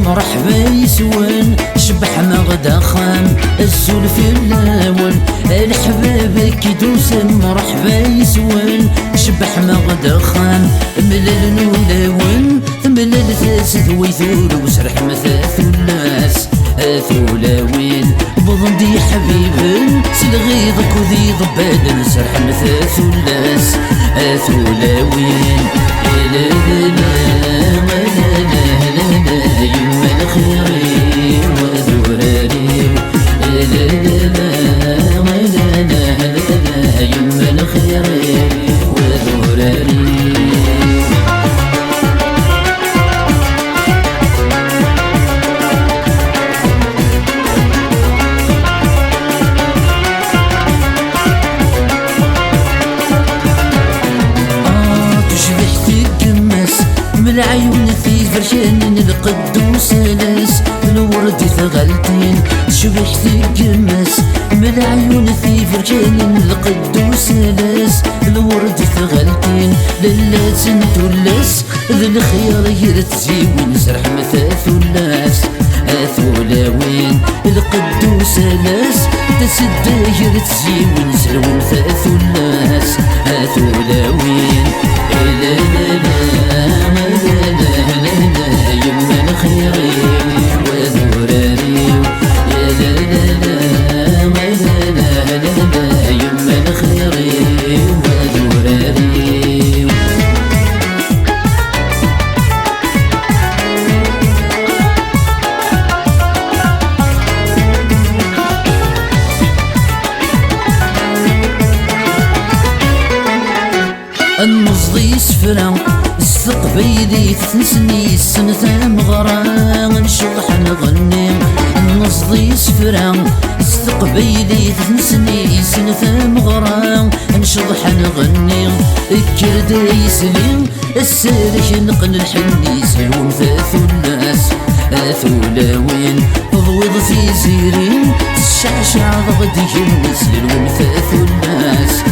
مرحبا يسوان شبح ما غدا خام الزول في الاول الحباب كيدوسن مرحبا يسوان شبح ما غدا خام ملل نولاون ملل ثاس ذوي ثور وسرح مثاث الناس ثولاوين بضندي حبيب سلغيضك وذي ضبال سرح مثاث الناس ثولاوين لا لا لا لا لا يما الخيري وذراري لا لا لا لا لا يما الخيري وذراري العيون في فرشان القدوس لاس الورد ثغلتين شبح تقمس من العيون في فرشان القدوس لاس الورد ثغلتين للاس نتولاس ذا الخيار يرتزيوين سرح مثاث الناس ثولاوين القدوس لاس تسدا يرتزيوين سرح مثاث الناس ثولاوين لا لا لا يما الخيري وذراري يا لا لا لا يما الخيري وذراري النصدي سفرا استقبيلي تنسني السنة مغران نشطح نغني النصدي سفرا استقبيلي تنسني السنة مغران نشطح نغني الكرد يسلم السالك نقن الحني سلوم ثاث الناس ثولاوين ضوض في زيرين الشعشع غدي يمس للون ثاث الناس